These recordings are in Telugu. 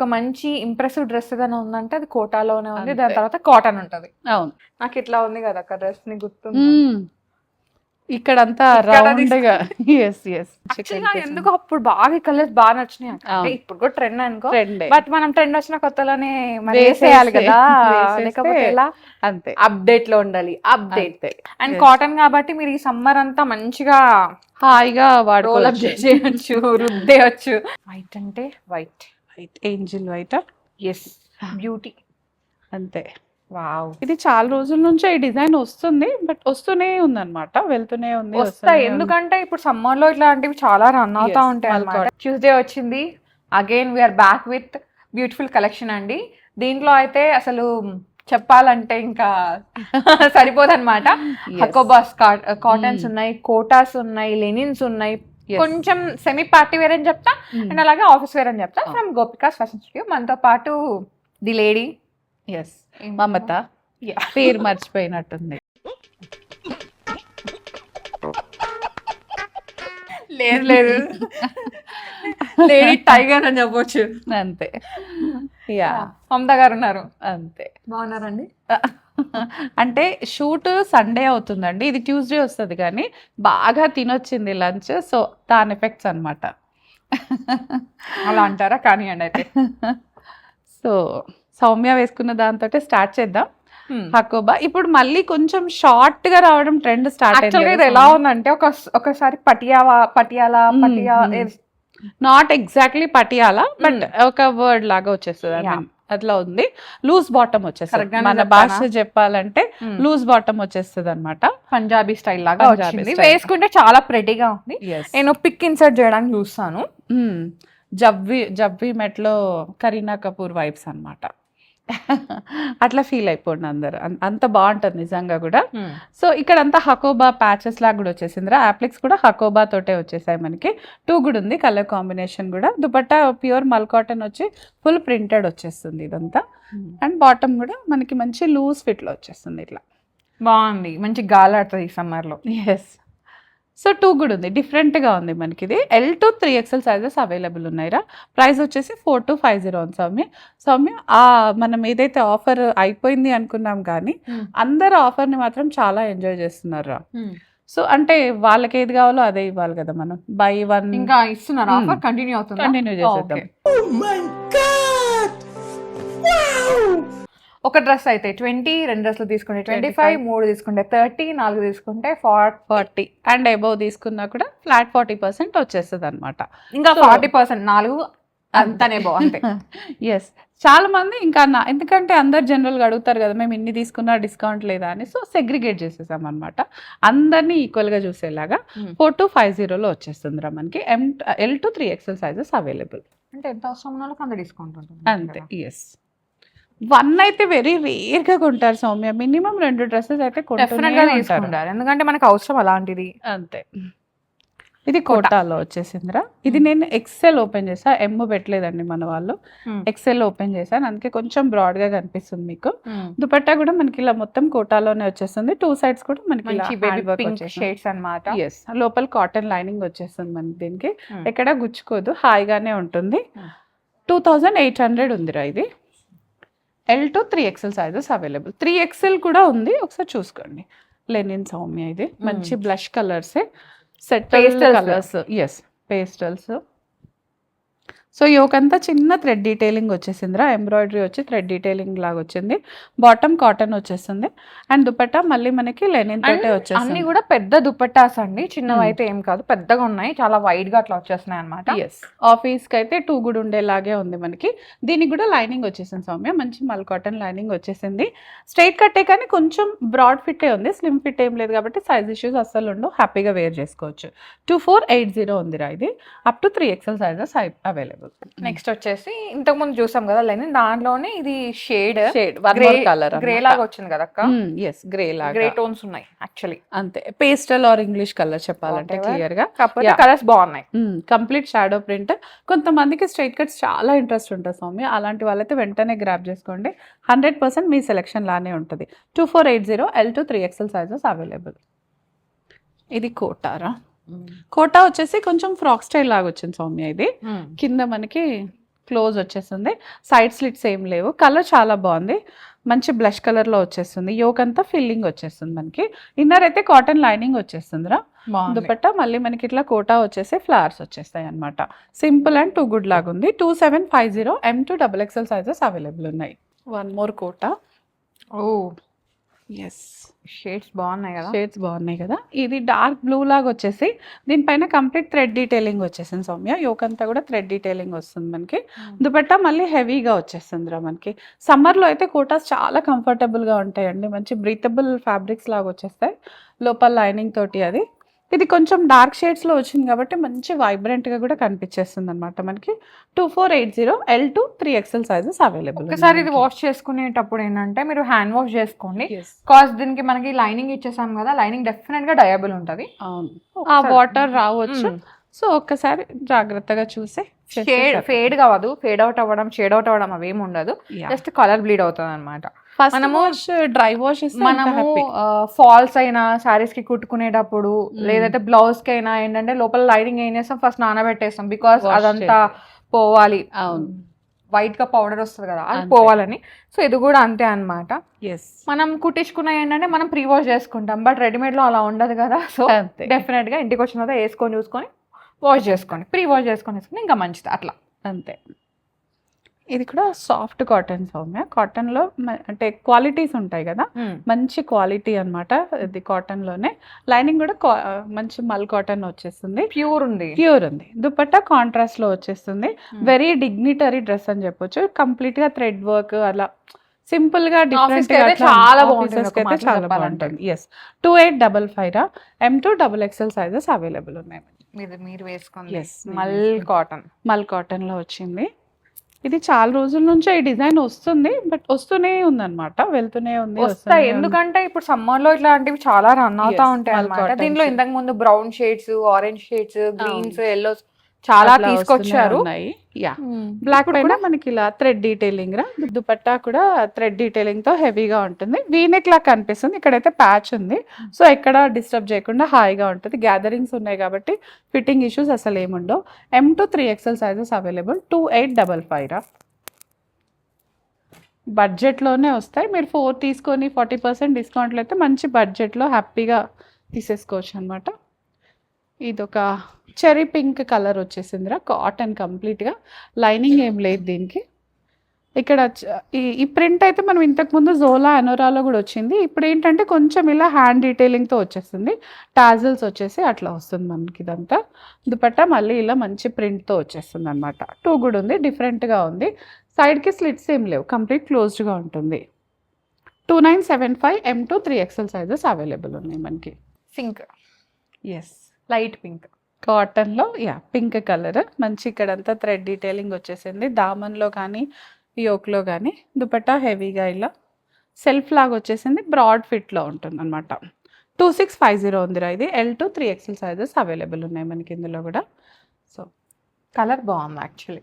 ఒక మంచి ఇంప్రెసివ్ డ్రెస్ ఏదైనా ఉందంటే అది కోటాలోనే ఉంది. దాని అంతే. తర్వాత కాటన్ ఉంటది. అవును. నాకు ఇట్లా ఉంది కదా అక్క డ్రెస్, ని గుర్తుంది. ఇక్కడంతా ఇక్కడ రౌండ్ గా. Yes yes. యాక్చువల్గా ఎందుకు అప్పుడు బాగా కలర్స్ బాగా నచ్చినాయి అక్క. అంటే అవును. ఇప్పుడు కూడా ట్రెండ్ అనుకో, ట్రెండ్ బట్ మనం ట్రెండ్ వచ్చిన కొత్తలోనే మరి వేసేస్తే- వేసేయాలి కదా, వేసేస్తే లేకపోతే ఎలా అంతే అప్డేట్ లో ఉండాలి. అప్డేట్ అంతే. And Yes. కాటన్ కాబట్టి మీరు ఈ సమ్మర్ అంతా మంచిగా హాయిగా రోల్ అప్ వాడుకోవచ్చు. చేసేయచ్చు, రుద్దేయచ్చు. వైట్ అంటే white, white angel white. Yes beauty. అంతే. వావ్. ఇది చాలా రోజుల నుంచే ఈ డిజైన్ వస్తుంది, బట్ వస్తూనే ఉందన్నమాట, వెళ్తూనే ఉంది, వస్తాయి వస్తూనే ఉంది. ఎందుకంటే ఇప్పుడు సమ్మర్ లో ఇట్లాంటివి చాలా రన్ అవుతా Yes, ఉంటాయి అన్నమాట. Malcott. ట్యూస్డే వచ్చింది, again we are back with beautiful collection అండి. దీంట్లో అయితే అసలు చెప్పాలంటే ఇంకా సరిపోదన్నమాట. Yes. హకోబాస్ కాటన్స్ ఉన్నాయి, కోటాస్ ఉన్నాయి, లెనిన్స్ ఉన్నాయి, Yes. కొంచెం సెమీ పార్టీ వేర్ అని చెప్తా అండ్ అలాగే ఆఫీస్ వేర్ అని చెప్తా. Oh. From gopikas fashion studio. మనతో పాటు ది లేడీ ఎస్ మమత, పేరు మర్చిపోయినట్టుంది. లేదు లేదు లేడీ టైగర్ అని చెప్పొచ్చు. అంతే. యా మమతా గారు ఉన్నారు. అంతే. బాగున్నారండి. అంటే షూట్ సండే అవుతుందండి, ఇది ట్యూస్డే వస్తుంది, కానీ బాగా తినొచ్చింది లంచ్, సో దాని ఎఫెక్ట్స్ అనమాట. అలా అంటారా? కానివ్వండి అయితే. సో సౌమ్య వేసుకున్న దాంతో స్టార్ట్ చేద్దాం. హకోబా ఇప్పుడు మళ్ళీ కొంచెం షార్ట్ గా రావడం ట్రెండ్ స్టార్ట్ యాక్చువల్గా ఇది ఎలా ఉందంటే ఒకసారి Patiala not exactly Patiala, but ఒక వర్డ్ లాగా వచ్చేస్తుంది. I mean, అట్లా ఉంది. లూజ్ బాటమ్ వచ్చేస్తుంది. Correct గానే మన చెప్పానా? భాష చెప్పాలంటే లూజ్ బాటమ్ వచ్చేస్తుంది అనమాట. పంజాబీ స్టైల్ లాగా పంజాబీ వచ్చింది. style. వేసుకుంటే చాలా ప్రెటీగా ఉంది. నేను పిక్ ఇన్సర్ట్ చేయడానికి చూస్తాను. జవ్వి మెట్లో కరీనా కపూర్ వైబ్స్ అన్నమాట. అట్లా ఫీల్ అయిపోండి అందరు, అంత బాగుంటుంది నిజంగా కూడా. సో ఇక్కడ అంతా హకోబా ప్యాచెస్ లాగా కూడా వచ్చేసిందిరా. యాప్లిక్స్ కూడా హకోబా తోటే వచ్చేసాయి మనకి. 2 కూడా ఉంది కలర్ కాంబినేషన్ కూడా. దుపట్టా ప్యూర్ మల్ కాటన్ వచ్చి ఫుల్ ప్రింటెడ్ వచ్చేస్తుంది ఇదంతా. అండ్ బాటమ్ కూడా మనకి మంచి లూజ్ ఫిట్ లో వచ్చేస్తుంది ఇట్లా. బాగుంది, మంచి గాలి ఆడుతుంది ఈ సమ్మర్ లో. ఎస్. సో 2 కూడా ఉంది, డిఫరెంట్గా ఉంది మనకి. ఇది L to 3XL sizes available ఉన్నాయిరా. ప్రైస్ వచ్చేసి 4250 ఉంది సౌమ్య. మనం ఏదైతే ఆఫర్ అయిపోయింది అనుకున్నాం కానీ అందరు ఆఫర్ని మాత్రం చాలా ఎంజాయ్ చేస్తున్నారు. సో అంటే వాళ్ళకి ఏది కావాలో అదే ఇవ్వాలి కదా మనం. బై 1 ఇంకా ఇస్తున్నారు ఆఫర్, కంటిన్యూ అవుతుంది. కంటిన్యూ చేసేద్దాం. ఒక డ్రెస్ అయితే 20, 2 డ్రెస్లు తీసుకుంటే 25, 3 తీసుకుంటే 30, 4 తీసుకుంటే 40 అండ్ అబౌవ్ తీసుకున్నా కూడా ఫ్లాట్ 40% వచ్చేస్తుంది అనమాట. ఇంకా 40%, 4 అంతనే బాగుంటాయి. ఎస్. చాలా మంది ఇంకా ఎందుకంటే అందరు జనరల్గా అడుగుతారు కదా, మేము ఇన్ని తీసుకున్నా డిస్కౌంట్ లేదా అని. సో సెగ్రిగేట్ చేసేసాం అనమాట, అందరినీ ఈక్వల్గా చూసేలాగా. 4250లో వచ్చేస్తుంది రా మనకి. L to 3XL sizes available. అంటే ఎంత అవసరం ఉన్న వాళ్ళకి అంత డిస్కౌంట్ ఉంటుంది. అంతే. ఎస్. 1 అయితే వెరీ రేర్గా కొంటారు సౌమ్య, మినిమం 2 డ్రెస్సెస్ అయితే డెఫినెట్ గా తీసుకుంటారు, ఎందుకంటే మనకు అవసరం అలాంటిది. అంతే. ఇది కోటాలో వచ్చేసిందిరా. ఇది నేను ఎక్సెల్ ఓపెన్ చేసా, ఎమ్ పెట్టలేదండి మన వాళ్ళు, ఎక్సెల్ ఓపెన్ చేశాను, అందుకే కొంచెం బ్రాడ్ గా కనిపిస్తుంది మీకు. దుపట్టా కూడా మనకి ఇలా మొత్తం కోటాలోనే వచ్చేస్తుంది. 2 సైడ్స్ కూడా మనకి పింక్ షేడ్స్ అన్నమాట. ఎస్. లోపల కాటన్ లైనింగ్ వచ్చేస్తుంది మనకి. దీనికి ఎక్కడ గుచ్చుకోదు, హాయిగానే ఉంటుంది. 2800 ఉందిరా ఇది. L to 3XL sizes available. 3XL కూడా ఉంది, ఒకసారి చూసుకోండి. లెనిన్ సౌమ్య ఇది మంచి బ్లష్ కలర్సే, set colours. Yes, pastels. So యోకంతా చిన్న థ్రెడ్ డీటెయిలింగ్ వచ్చేసిందిరా, ఎంబ్రాయిడరీ వచ్చి థ్రెడ్ డీటెయిలింగ్ లాగా వచ్చింది. బాటమ్ కాటన్ వచ్చేస్తుంది అండ్ దుపట్టా మళ్ళీ మనకి లెనిన్ తోటే వచ్చేస్తుంది. అన్ని కూడా పెద్ద దుపట్టాస్ అండి, చిన్నవి అయితే ఏం కాదు, పెద్దగా ఉన్నాయి, చాలా వైడ్ గా అట్లా వచ్చేస్తున్నాయి అనమాట. ఎస్. ఆఫీస్ కి అయితే 2 కూడా ఉండేలాగే ఉంది మనకి. దీనికి కూడా లైనింగ్ వచ్చేసింది సౌమ్య, మంచి మల్ కాటన్ లైనింగ్ వచ్చేసింది. స్ట్రైట్ కట్టే కానీ కొంచెం బ్రాడ్ ఫిట్టే ఉంది, స్లిమ్ ఫిట్ ఏం లేదు కాబట్టి సైజ్ ఇష్యూస్ అస్సలు ఉండవు, హ్యాపీగా వేర్ చేసుకోవచ్చు. 2480 ఉందిరా ఇది. Up to 3XL sizes available. Next వచ్చేసి ఇంతకు ముందు చూసాం కదా లెనిన్, దాంట్లోనే ఇది షేడ్ కలర్ గ్రే లాగా వచ్చింది కదా అక్క. ఎస్, గ్రే లాగా, గ్రే టోన్స్ ఉన్నాయి యాక్చువల్లీ. అంతే, పేస్టల్ ఆర్ ఇంగ్లీష్ కలర్ చెప్పాలంటే క్లియర్ గా. కాకపోతే కలర్స్ బాగున్నాయి. Complete shadow print. కొంతమందికి స్ట్రైట్ కట్స్ చాలా ఇంట్రెస్ట్ ఉంటుంది సౌమ్య, అలాంటి వాళ్ళైతే వెంటనే గ్రాప్ చేసుకోండి, 100% మీ సెలెక్షన్ లానే ఉంటుంది. 2480 L to 3XL sizes available. ఇది కోటారా. కోటా వచ్చేసి కొంచెం ఫ్రాక్ స్టైల్ లాగా వచ్చింది సౌమ్య. ఇది కింద మనకి క్లోజ్ వచ్చేస్తుంది, సైడ్ స్లిట్స్ ఏం లేవు, కలర్ చాలా బాగుంది, మంచి బ్లష్ కలర్లో వచ్చేస్తుంది, యోక్ అంతా ఫిల్లింగ్ వచ్చేస్తుంది మనకి, ఇన్నర్ అయితే కాటన్ లైనింగ్ వచ్చేస్తుందిరా, దుపట్టా మళ్ళీ మనకి ఇట్లా కోటా వచ్చేసి ఫ్లవర్స్ వచ్చేస్తాయి అనమాట, సింపుల్ అండ్ టూ గుడ్ లాగా ఉంది. 2750 M2 XXL సైజెస్ అవైలబుల్ ఉన్నాయి. వన్ మోర్ కోటా. ఓ ఎస్, షేడ్స్ బాగున్నాయి కదా. షేడ్స్ బాగున్నాయి కదా. ఇది డార్క్ బ్లూ లాగా వచ్చేసి దీనిపైన కంప్లీట్ థ్రెడ్ డీటెయిలింగ్ వచ్చేసింది సౌమ్య, యోక్ అంతా కూడా థ్రెడ్ డీటెయిలింగ్ వస్తుంది మనకి, దుపట్టా మళ్ళీ హెవీగా వచ్చేస్తుంది రా మనకి. సమ్మర్లో అయితే కోటాస్ చాలా కంఫర్టబుల్గా ఉంటాయండి, మంచి బ్రీతబుల్ ఫ్యాబ్రిక్స్ లాగా వచ్చేస్తాయి, లోపల లైనింగ్ తోటి. అది ఇది కొంచెం డార్క్ షేడ్స్లో వచ్చింది కాబట్టి మంచి వైబ్రెంట్గా కూడా కనిపించేస్తుంది అనమాట మనకి. 2480 L2 3XL సైజెస్ అవైలబుల్. ఒకసారి ఇది వాష్ చేసుకునేటప్పుడు ఏంటంటే మీరు హ్యాండ్ వాష్ చేసుకోండి, కాజ్ దీనికి మనకి లైనింగ్ ఇచ్చేసాం కదా, లైనింగ్ డెఫినెట్ గా డయబుల్ ఉంటుంది, ఆ వాటర్ రావచ్చు. సో ఒక్కసారి జాగ్రత్తగా చూసి, ఫేడ్ కావదు, ఫేడ్ అవుట్ అవ్వడం, షేడ్ అవుట్ అవ్వడం అవేమి ఉండదు, జస్ట్ కలర్ బ్లీడ్ అవుతుంది అనమాట. మనము డ్రై వాష్ మనము ఫాల్స్ అయినా సారీస్ కి కుట్టుకునేటప్పుడు లేదంటే బ్లౌజ్ కి అయినా ఏంటంటే లోపల లైనింగ్ ఏం చేస్తాం, ఫస్ట్ నానబెట్టేస్తాం, బికాస్ అదంతా పోవాలి, వైట్ గా పౌడర్ వస్తుంది కదా అది పోవాలని. సో ఇది కూడా అంతే అనమాట. మనం కుట్టించుకున్న ఏంటంటే మనం ప్రీ వాష్ చేసుకుంటాం, బట్ రెడీమేడ్ లో అలా ఉండదు కదా. సో డెఫినెట్ గా ఇంటికి వచ్చిన తర్వాత వేసుకొని చూసుకొని వాష్ చేసుకోండి, ప్రీ వాష్ చేసుకొని వేసుకొని ఇంకా మంచిది అట్లా అంతే. ఇది కూడా సాఫ్ట్ కాటన్ సౌమ్య, కాటన్లో అంటే క్వాలిటీస్ ఉంటాయి కదా, మంచి క్వాలిటీ అనమాట ఇది కాటన్లోనే. లైనింగ్ కూడా మంచి మల్ కాటన్ వచ్చేస్తుంది, ప్యూర్ ఉంది. దుపట్టా కాంట్రాస్ట్లో వచ్చేస్తుంది, వెరీ డిగ్నిటరీ డ్రెస్ అని చెప్పొచ్చు, కంప్లీట్గా థ్రెడ్ వర్క్ అలా సింపుల్ గా డిఫరెంట్ గా చాలా బాగుంటుంది. Yes, 2855 M2 XXL sizes available ఉన్నాయి. మీరు వేసుకోండి. మల్ కాటన్ లో వచ్చింది. ఇది చాలా రోజుల నుంచి ఈ డిజైన్ వస్తుంది, బట్ వస్తూనే ఉందన్నమాట, వెళ్తూనే ఉంది. వస్తాయి ఎందుకంటే ఇప్పుడు సమ్మర్ లో ఇట్లాంటివి చాలా రన్ అవుతా ఉంటాయి అన్నమాట. దీనిలో ఇంతకు ముందు brown shades, orange shades, greens, yellows చాలా తీసుకొచ్చారు. బ్లాక్ పైన మనకి ఇలా థ్రెడ్ డీటెయిలింగ్ రా, దుపట్టా కూడా థ్రెడ్ డీటెయిలింగ్ తో హెవీగా ఉంటుంది, వీనెక్ లా కనిపిస్తుంది, ఇక్కడైతే ప్యాచ్ ఉంది, సో ఎక్కడ డిస్టర్బ్ చేయకుండా హాయిగా ఉంటుంది. గ్యాదరింగ్స్ ఉన్నాయి కాబట్టి ఫిట్టింగ్ ఇష్యూస్ అసలు ఏముండవు. M2 3XL sizes available. 2855 రా, బడ్జెట్లోనే వస్తాయి. మీరు 4 తీసుకొని 40% డిస్కౌంట్లో అయితే మంచి బడ్జెట్లో హ్యాపీగా తీసేసుకోవచ్చు అనమాట. ఇదొక చెరీ పింక్ కలర్ వచ్చేసిందిరా, కాటన్ కంప్లీట్గా, లైనింగ్ ఏం లేదు దీనికి. ఇక్కడ ఈ ప్రింట్ అయితే మనం ఇంతకుముందు జోలా అనోరాలో కూడా వచ్చింది, ఇప్పుడు ఏంటంటే కొంచెం ఇలా హ్యాండ్ డీటెయిలింగ్తో వచ్చేస్తుంది, టాజిల్స్ వచ్చేసి అట్లా వస్తుంది మనకి. ఇదంతా దుపట్టా మళ్ళీ ఇలా మంచి ప్రింట్తో వచ్చేస్తుంది అనమాట. టూ కూడా ఉంది, డిఫరెంట్గా ఉంది, సైడ్కి స్లిట్స్ ఏం లేవు, కంప్లీట్ క్లోజ్డ్గా ఉంటుంది. 2975 M2 3XL సైజెస్ అవైలబుల్ ఉన్నాయి మనకి. పింక్, ఎస్, లైట్ పింక్ కాటన్లో, పింక్ కలర్, మంచి ఇక్కడంతా థ్రెడ్ డీటెయిలింగ్ వచ్చేసింది, దామన్లో కానీ యోక్లో కానీ. దుపట్టా హెవీగా ఇలా సెల్ఫ్ లాగా వచ్చేసింది, బ్రాడ్ ఫిట్లో ఉంటుంది అనమాట. 2650 ఉందిరా ఇది. L2 3XL సైజెస్ అవైలబుల్ ఉన్నాయి మనకి ఇందులో కూడా. సో కలర్ బాగుంది యాక్చువల్లీ.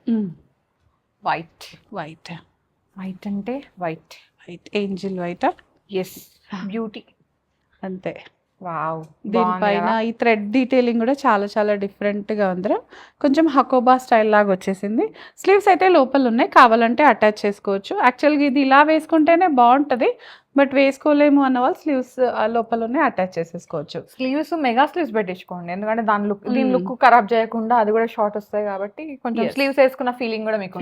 వైట్ అంటే white angel white. Yes, beauty అంతే. వావ్, దీనిపైన ఈ థ్రెడ్ డీటెయిలింగ్ కూడా చాలా చాలా డిఫరెంట్గా ఉందిరా, కొంచెం హకోబా స్టైల్ లాగా వచ్చేసింది. స్లీవ్స్ అయితే లోపల ఉన్నాయి, కావాలంటే అటాచ్ చేసుకోవచ్చు. యాక్చువల్గా ఇది ఇలా వేసుకుంటేనే బాగుంటుంది, బట్ వేసుకోలేము అన్న వాళ్ళు స్లీవ్స్ లోపలనే అటాచ్ చేసేసుకోవచ్చు. స్లీవ్స్ మెగా స్లీవ్స్ పెట్టించుకోండి, ఎందుకంటే దీని లుక్ ఖరాబ్ చేయకుండా, అది కూడా షార్ట్ వస్తాయి కాబట్టి కొంచెం స్లీవ్స్ వేసుకున్న ఫీలింగ్ కూడా మీకు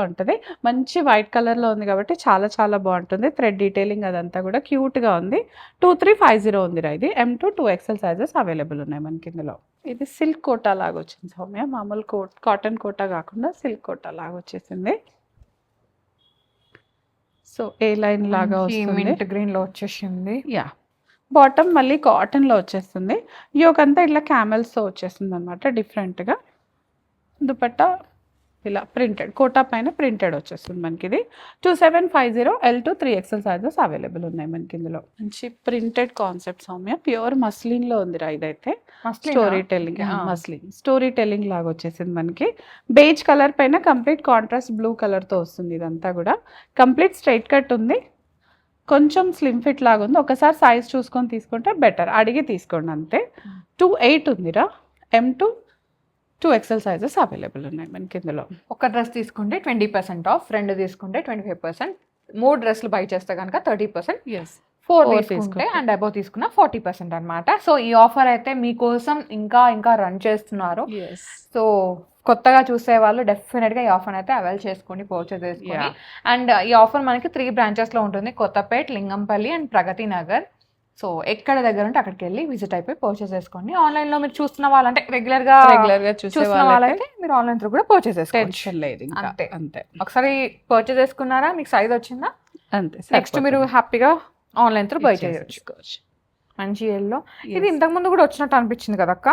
ఉంటుంది. మంచి వైట్ కలర్ లో ఉంది కాబట్టి చాలా చాలా బాగుంటుంది. థ్రెడ్ డీటెయిలింగ్ అదంతా కూడా క్యూట్ గా ఉంది. 2350 ఉందిరా ఇది. M2 2XL సైజెస్ అవైలబుల్ ఉన్నాయి మనకి ఇందులో. ఇది సిల్క్ కోటా లాగా వచ్చింది సౌమ్య, మామూలు కాటన్ కోటా కాకుండా సిల్క్ కోటా లాగా వచ్చేసింది. సో ఏ లైన్ లాగా వస్తుంది, గ్రీన్ లో వచ్చేసింది. బాటమ్ మళ్ళీ కాటన్ లో వచ్చేస్తుంది, యోకంతా ఇట్లా క్యామెల్స్ తో వచ్చేస్తుంది అనమాట డిఫరెంట్ గా. దుపట్టా ఇలా ప్రింటెడ్, కోటా పైన ప్రింటెడ్ వచ్చేస్తుంది మనకి. ఇది 2750 L2 3XL సైజెస్ అవైలబుల్ ఉన్నాయి మనకి ఇందులో. మంచి printed concept Soumya, pure muslin లో ఉందిరా ఇదైతే. స్టోరీ టెల్లింగ్ లాగా వచ్చేసింది మనకి. బేజ్ కలర్ పైన కంప్లీట్ కాంట్రాస్ట్ బ్లూ కలర్ తో వస్తుంది ఇదంతా కూడా. కంప్లీట్ స్ట్రైట్ కట్ ఉంది, కొంచెం స్లిమ్ ఫిట్ లాగా ఉంది. ఒకసారి సైజ్ చూసుకొని తీసుకుంటే బెటర్, అడిగి తీసుకోండి అంతే. 28 ఉందిరా. M2 2 ఎక్సెల్ సైజెస్ అవైలబుల్ ఉన్నాయి మనకి ఇందులో. ఒక డ్రెస్ తీసుకుంటే 20% ఆఫ్, 2 తీసుకుంటే 25%, 3 డ్రెస్సులు బై చేస్తే కనుక 30%, ఎస్ 4 4 తీసుకుంటే అండ్ అబౌవ్ తీసుకున్న 40% అనమాట. సో ఈ ఆఫర్ అయితే మీకోసం ఇంకా రన్ చేస్తున్నారు. ఎస్ సో కొత్తగా చూసే వాళ్ళు డెఫినెట్గా ఈ ఆఫర్ అయితే అవైల్ చేసుకోండి, పర్చేస్ చేసుకోండి. అండ్ ఈ ఆఫర్ మనకి 3 బ్రాంచెస్లో ఉంటుంది, కొత్తపేట్, లింగంపల్లి అండ్ ప్రగతి నగర్. సో ఎక్కడ దగ్గర ఉంటే అక్కడికి వెళ్ళి విజిట్ అయిపోయి పర్చేస్ చేసుకోండి. ఆన్లైన్లో మీరు చూస్తున్న వాళ్ళంటే రెగ్యులర్ గా చూస్తున్న వాళ్ళైతే మీరు ఆన్లైన్ త్రూ కూడా పర్చేస్ చేసుకోండి, టెన్షన్ లేదు ఇంకా. అంతే. అంతే ఒకసారి పర్చేస్ చేసుకున్నారా, మీకు సైజ్ వచ్చిందా, అంతే నెక్స్ట్ మీరు హ్యాపీగా ఆన్లైన్ త్రూ బై చేయొచ్చు. మంచి ఎల్లో. ఇది ఇంతకు ముందు కూడా వచ్చినట్టు అనిపించింది కదా అక్క,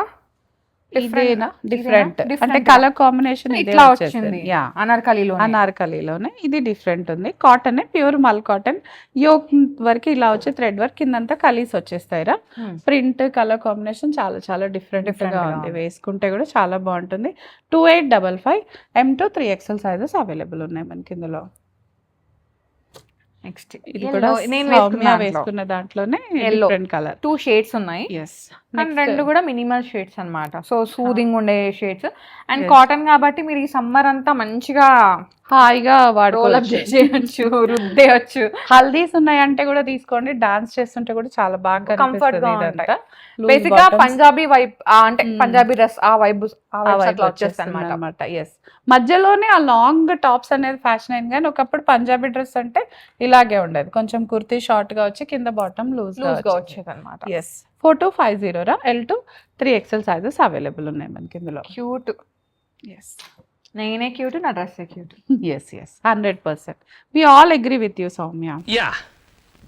ఇదేనా డిఫరెంట్ అంటే కలర్ కాంబినేషన్ ఇట్లా వచ్చింది అనార్కలీలోనే. ఇది డిఫరెంట్ ఉంది, కాటన్ ప్యూర్ మల్ కాటన్, యోక్ వరకు ఇలా వచ్చి థ్రెడ్ వర్క్ కిందంతా కలీస్ వచ్చేస్తాయిరా. ప్రింట్ కలర్ కాంబినేషన్ చాలా చాలా డిఫరెంట్ గా ఉంది, వేసుకుంటే కూడా చాలా బాగుంటుంది. 2855 M to 3XL sizes available ఉన్నాయి మనకి ఇందులో. నెక్స్ట్ ఇది కూడా నేను వేసుకున్న దాంట్లోనే డిఫరెంట్ కలర్, 2 షేడ్స్ ఉన్నాయి. ఎస్ అండ్ 2 కూడా మినిమల్ షేడ్స్ అన్నమాట. సో సూదింగ్ ఉండే షేడ్స్ అండ్ కాటన్ కాబట్టి మీరు ఈ సమ్మర్ అంతా మంచిగా హాయిగా చేయొచ్చు, రుద్దేయచ్చు. హల్దీస్ ఉన్నాయంటే కూడా తీసుకోండి, డాన్స్ చేస్తుంటే కూడా చాలా బాగా కంఫర్ట్ గా ఉంటాయి. బేసిక్ గా పంజాబీ వైబ్ అంటే పంజాబీ డ్రెస్ ఆ వైబ్ వచ్చేస్తాయి అన్నమాట. ఎస్ మధ్యలోనే ఆ లాంగ్ టాప్స్ అనేది ఫ్యాషన్ అయింది, కానీ ఒకప్పుడు పంజాబీ డ్రెస్ అంటే ఇలాగే ఉండేది, కొంచెం కుర్తీ షార్ట్ గా వచ్చి కింద బాటమ్ లూజ్ గా వచ్చేది అనమాట. ఎస్ 4250 రా. L to 3XL sizes available ఉన్నాయి మనకి ఇందులో. క్యూట్. ఎస్ నేనే క్యూట్, నా dress cute. Yes 100%. We all agree with you Soumya.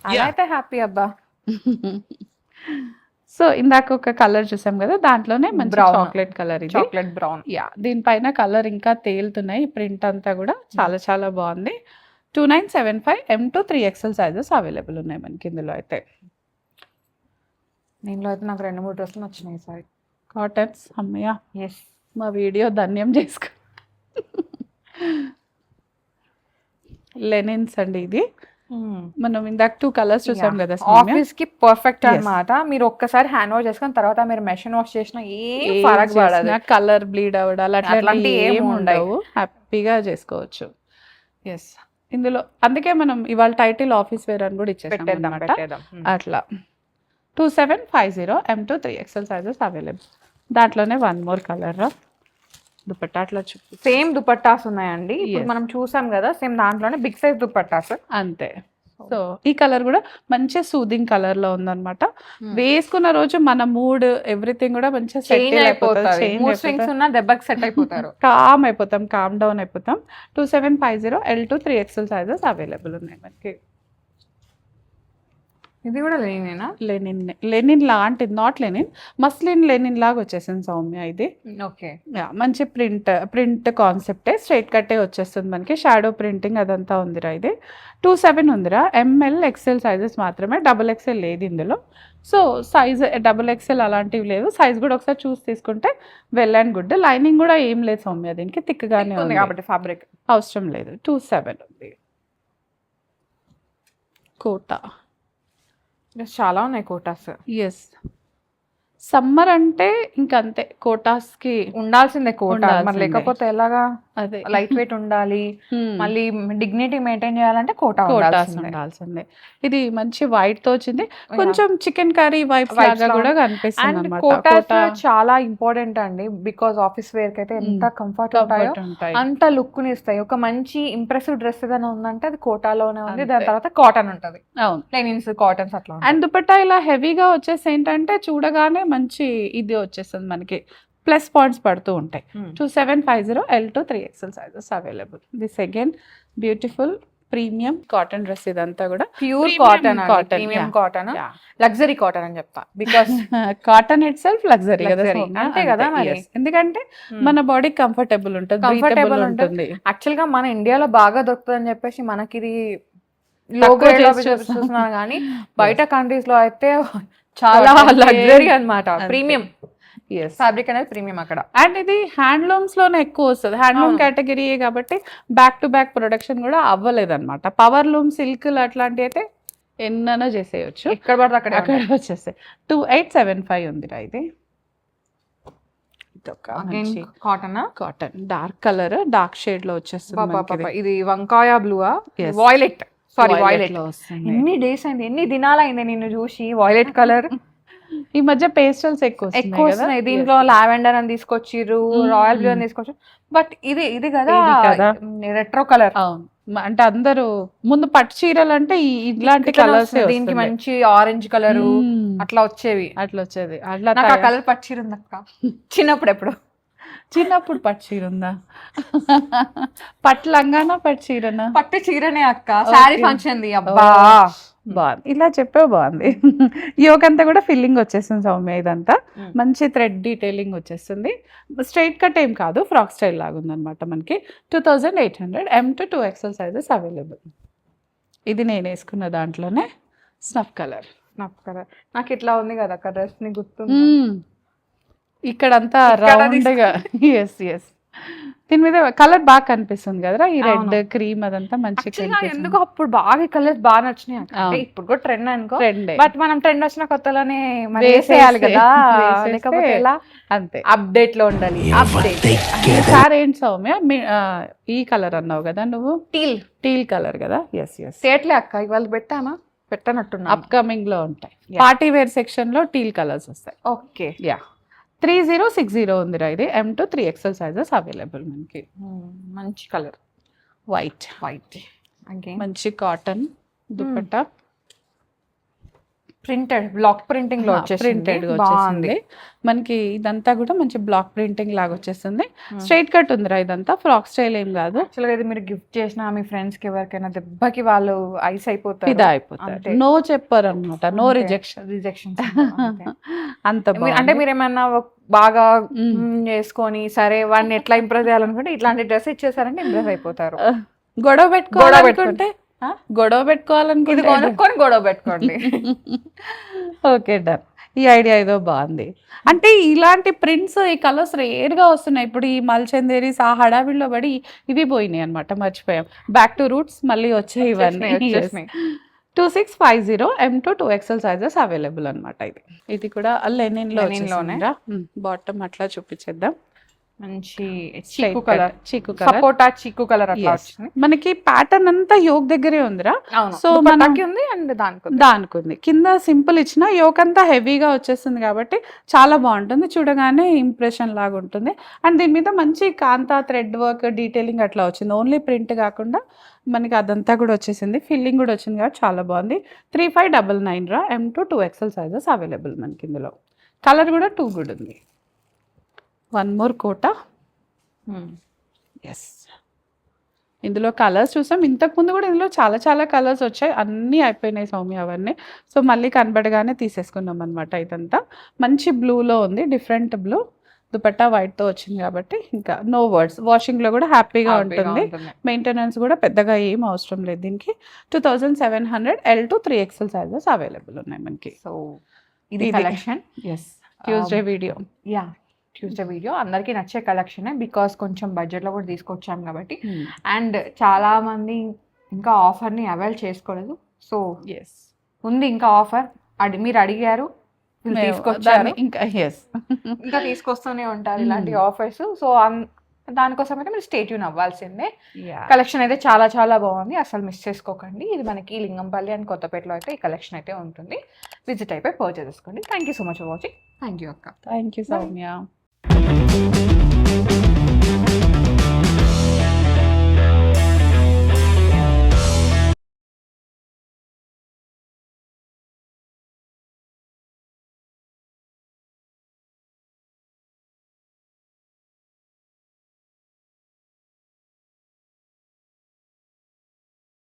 అలా అయితే హ్యాపీ అబ్బా. సో ఇందాక ఒక కలర్ చూసాం కదా, దాంట్లోనే మంచి చాక్లెట్ కలర్, ఇది చాక్లెట్ బ్రౌన్. దీనిపైన కలర్ ఇంకా తేలుతున్నాయి, ప్రింట్ అంతా కూడా చాలా చాలా బాగుంది. 2975 M to 3XL sizes available ఉన్నాయి మనకి ఇందులో. అయితే దీనిలో అయితే నాకు 2-3 డ్రెస్సులు నచ్చినాయి ఈసారి, కాటన్స్. అమ్మయ్య, ఎస్ మా వీడియో ధన్యం చేసుకో. లెనిన్స్ అండి ఇది. మనం ఇందాక 2 కలర్స్ చూసాం కదా, ఆఫీస్ కి పర్ఫెక్ట్ అన్నమాట. మీరు ఒక్కసారి హ్యాండ్ వాష్ చేసుకుని తర్వాత మీరు మెషిన్ వాష్ చేసినా ఏ ఫరక్ పడదు, కలర్ బ్లీడ్ అవ్వడాలు అట్లాంటి ఏమి ఉండవు, హ్యాపీగా చేసుకోవచ్చు. ఎస్ ఇందులో అందుకే మనం ఇవాళ టైటిల్ ఆఫీస్ వేర్ అని కూడా ఇచ్చేసాం అట్లా. 2750 M to 3XL sizes available. దాంట్లోనే 1 more కలర్ దుపట్టా, అట్లా సేమ్ దుపట్టాస్ ఉన్నాయండి. ఇప్పుడు మనం చూసాం కదా, సేమ్ దాంట్లోనే బిగ్ సైజ్ దుపట్టాస్ అంతే. సో ఈ కలర్ కూడా మంచి సూదింగ్ కలర్ లో ఉందన్నమాట. వేసుకున్న రోజు మన మూడ్ ఎవ్రీథింగ్ కూడా మంచిగా సెట్ అయిపోతుంది. దెబ్బకి సెట్ అయిపోతారు, కామ్ అయిపోతాం, కామ్ డౌన్ అయిపోతాం. 2750 L to 3XL sizes available ఉన్నాయి మనకి. ఇది కూడా లెనినేనా? లెనిన్ లాంటిది, నాట్ లెనిన్, మస్లిన్ లెనిన్ లాగా వచ్చేసింది సౌమ్య ఇది. ఓకే, మంచి ప్రింట్ కాన్సెప్టే, స్ట్రైట్ కట్టే వచ్చేస్తుంది మనకి, షాడో ప్రింటింగ్ అదంతా ఉందిరా. ఇది 27 ఉందిరా. ML XL సైజెస్ మాత్రమే, XXL లేదు ఇందులో. సో సైజ్ XXL అలాంటివి లేవు. సైజ్ కూడా ఒకసారి చూసి తీసుకుంటే వెల్ అండ్ గుడ్. లైనింగ్ కూడా ఏం లేదు సౌమ్య, దీనికి థిక్గానే ఉంది కాబట్టి ఫ్యాబ్రిక్ అవసరం లేదు. 27 ఉంది. కోటా చాలా ఉన్నాయి కోటాస్. ఎస్ సమ్మర్ అంటే ఇంకంతే, కోటాస్కి ఉండాల్సిందే కోటా, మరి లేకపోతే ఎలాగా? అదే లైట్ వెయిట్ ఉండాలి, మళ్ళీ డిగ్నిటీ మెయింటైన్ చేయాలంటే కోటాస్ ఉండాల్సిందే. ఇది మంచి వైట్ తో వచ్చింది, కొంచెం చికెన్ కర్రీ వైట్ లాగా కూడా కనిపిస్తుంది అన్నమాట. కోటాస్ చాలా ఇంపార్టెంట్ అండి, బికాస్ ఆఫీస్ వేర్ కి అయితే ఎంత కంఫర్ట్ ఉంటాయో అంత లుక్ ని ఇస్తాయి. ఒక మంచి ఇంప్రెసివ్ డ్రెస్ ఏదైనా ఉందంటే అది కోటాలోనే ఉంది, దాని తర్వాత కాటన్ ఉంటది, లెనిన్స్ కాటన్స్ అట్లా. అండ్ దుపట్టా ఇలా హెవీగా వచ్చేసి ఏంటంటే చూడగానే మంచి ఇది వచ్చేస్తుంది మనకి, ప్లస్ పాయింట్స్ పడుతూ ఉంటాయి. 2750 L to 3XL sizes available. This again beautiful premium cotton dress, ఇదంతా కూడా pure cotton, premium cotton, luxury cotton అని చెప్తా, because cotton it self luxury కదా, అంతే కదా మరి. ఎందుకంటే మన బాడీ కంఫర్టబుల్ ఉంటుంది, కంఫర్టబుల్ ఉంటుంది. యాక్చువల్ గా మన ఇండియాలో బాగా దొరుకుతుంది అని చెప్పేసి మనకి ఇది లో గ్రేడ్ చూస్తున్నాను, కానీ బయట కంట్రీస్ లో అయితే చాలా లగ్జరీ అన్నమాట, ప్రీమియం ఫ్యాబ్రిక్ అనేది ప్రీమియం అక్కడ. అండ్ ఇది హ్యాండ్లూమ్స్ లోనే ఎక్కువ వస్తుంది, హ్యాండ్లూమ్ కేటగిరీ కాబట్టి బ్యాక్ టు బ్యాక్ ప్రొడక్షన్ కూడా అవ్వలేదు అనమాట. పవర్ లూమ్ సిల్క్ అట్లాంటివి అయితే ఎన్నైనా చేసేయచ్చు, ఎక్కడ పడితే అక్కడ వచ్చేస్తాయి. 2875 ఉందిరా ఇది. Cotton cotton dark colour, dark shade లో వచ్చేస్తుంది మనకి ఇది. ఇది వంకాయ blue Yes. Violet sorry Violet violet. లో వస్తుంది. ఎన్ని డేస్ అయింది, ఎన్ని దినాలు అయింది నిన్ను చూసి వాయిలెట్ కలర్. ఈ మధ్య పేస్టల్స్ ఎక్కువ ఎక్కువ వస్తున్నాయి. దీంట్లో లావెండర్ అని తీసుకొచ్చిర్రు, రాయల్ బ్లూ అని తీసుకొచ్చారు. బట్ ఇది కదా రెట్రో కలర్. అవును, అంటే అందరూ ముందు పట్టు చీరలు అంటే ఇట్లాంటి కలర్స్, దీనికి మంచి ఆరెంజ్ కలర్ అట్లా వచ్చేవి. అట్లా వచ్చేది. అట్లా నాకు ఆ కలర్ పట్టు చీర ఉంది అక్క చిన్నప్పుడు. ఎప్పుడు చిన్నప్పుడు పట్టు చీర ఉందా? పట్టు లంగానా పట్టు చీరనా? పట్టు చీరనే అక్క, శారీ ఫంక్షన్ ది. అబ్బా బాగుంది, ఇలా చెప్పే బాగుంది. యోగంతా కూడా ఫిల్లింగ్ వచ్చేస్తుంది సౌమ్య. ఇదంతా మంచి థ్రెడ్ డీటెయిలింగ్ వచ్చేస్తుంది. స్ట్రైట్ కట్ ఏం కాదు, ఫ్రాక్ స్టైల్ లాగా ఉందన్నమాట మనకి. 2800 M to 2XL sizes available. ఇది నేను వేసుకున్న దాంట్లోనే స్నఫ్ కలర్. నాకు ఇట్లా ఉంది కదా అక్క డ్రెస్, ని గుర్తు ఇక్కడంతా రౌండ్గా. ఎస్ దీని మీద కలర్ బాగా కనిపిస్తుంది కదా, ఈ రెడ్ క్రీమ్ అదంతా మంచిగా. ఎందుకు అప్పుడు బాగా కలర్స్ బాగా నచ్చినాయి అక్క. ఇప్పుడు కూడా ట్రెండ్ అనుకో, బట్ మనం ట్రెండ్ వచ్చిన కొత్తలోనే వేసేయాలి కదా, లేకపోతే ఎలా? అంతే, అప్డేట్ లో ఉండాలి. సార్ ఏంటి సౌమ్య, ఈ కలర్ అన్నావు కదా నువ్వు, టీల్ కలర్ కదా? ఎస్ సేట్లే అక్క, ఇవాళ పెట్టనట్టున్నా. అప్కమింగ్ లో ఉంటాయి. పార్టీ వేర్ సెక్షన్ లో టీల్ కలర్స్ వస్తాయి. ఓకే, యా 3060 ఉందిరా. ఇది M to 3XL sizes available మనకి. మంచి కలర్ వైట్, మంచి cotton dupatta, printed block printing లో ప్రింటెడ్ వచ్చేసింది మనకి. ఇదంతా కూడా మంచి బ్లాక్ ప్రింటింగ్ లాగా వచ్చేస్తుంది. స్ట్రైట్ కట్ ఉందిరా, ఇదంతా ఫ్రాక్ స్టైల్ ఏం కాదు. యాక్చువల్గా ఇది మీరు గిఫ్ట్ చేసిన మీ ఫ్రెండ్స్ కి ఎవరికైనా దెబ్బకి వాళ్ళు ఐస్ అయిపోతారు, ఇదా అయిపోతారు. నో చెప్పారు అనమాట, నో రిజెక్షన్. అంత అంటే మీరు ఏమన్నా బాగా చేసుకొని సరే వాడిని ఎట్లా ఇంప్రెస్ చేయాలనుకుంటే ఇట్లాంటి డ్రెస్ ఇచ్చేసారంటే ఇంప్రెస్ అయిపోతారు. గొడవ పెట్టుకోవాలనుకుంటే గొడవ పెట్టుకోండి. Okay done. ఈ ఐడియా ఏదో బాగుంది. అంటే ఇలాంటి ప్రింట్స్, ఈ కలర్స్ రేర్ గా వస్తున్నాయి ఇప్పుడు. ఈ మల్చందేరీస్ ఆ హడావిడిలో పడి ఇవి పోయినాయి అనమాట, మర్చిపోయాం. బ్యాక్ టు రూట్స్ మళ్ళీ వచ్చాయి ఇవన్నీ. 2650 M to 2XL sizes available అనమాట. ఇది కూడా లెనిన్ లో బాటమ్ అట్లా చూపించేద్దాం. మంచి చీకు కలర్, సపోటా చీకు కలర్ అట్లా వచ్చింది మనకి. ప్యాటర్న్ అంతా యోక్ దగ్గరే ఉందిరా. సో మనకి ఉంది అండ్ దానికి ఉంది. కింద సింపుల్ ఇచ్చిన, యోక్ అంతా హెవీగా వచ్చేస్తుంది కాబట్టి చాలా బాగుంటుంది, చూడగానే ఇంప్రెషన్ లాగా ఉంటుంది. అండ్ దీని మీద మంచి కాంతా థ్రెడ్ వర్క్ డీటెయిలింగ్ అట్లా వచ్చింది. ఓన్లీ ప్రింట్ కాకుండా మనకి అదంతా కూడా వచ్చేసింది, ఫిల్లింగ్ కూడా వచ్చింది కాబట్టి చాలా బాగుంది. 3599 రా. M to 2XL sizes available మనకి. ఇందులో కలర్ కూడా 2 గుడ్ ఉంది. One more Kota. ఎస్, ఇందులో కలర్స్ చూసాం ఇంతకుముందు కూడా. ఇందులో చాలా కలర్స్ వచ్చాయి, అన్నీ అయిపోయినాయి సౌమ్య అవన్నీ. సో మళ్ళీ కనబడగానే తీసేసుకున్నాం అనమాట. ఇదంతా మంచి బ్లూలో ఉంది, డిఫరెంట్ బ్లూ. దుపట్టా వైట్తో వచ్చింది కాబట్టి ఇంకా నో వర్డ్స్. వాషింగ్లో కూడా హ్యాపీగా ఉంటుంది. మెయింటెనెన్స్ కూడా పెద్దగా ఏం అవసరం లేదు దీనికి. 2700 L to 3XL sizes available ఉన్నాయి మనకి. సో ఇది collection. Yes, Tuesday video. Tuesday video అందరికీ నచ్చే కలెక్షనే, బికాస్ కొంచెం బడ్జెట్లో కూడా తీసుకొచ్చాం కాబట్టి. అండ్ చాలా మంది ఇంకా ఆఫర్ని అవైల్ చేసుకోలేదు. సో ఉంది ఇంకా ఆఫర్, మీరు అడిగారు, తీసుకొచ్చారు, ఇంకా తీసుకొస్తూనే ఉంటారు ఇలాంటి ఆఫర్స్. సో దానికోసం అయితే మీరు స్టే ట్యూన్ అవ్వాల్సిందే. కలెక్షన్ అయితే చాలా బాగుంది, అసలు మిస్ చేసుకోకండి. ఇది మనకి లింగంపల్లి అండ్ కొత్తపేటలో అయితే ఈ కలెక్షన్ అయితే ఉంటుంది. విజిట్ అయిపోయి పర్చేస్ చేసుకోండి. Thank you so much for watching. Thank you అక్క. Thank you Soumya.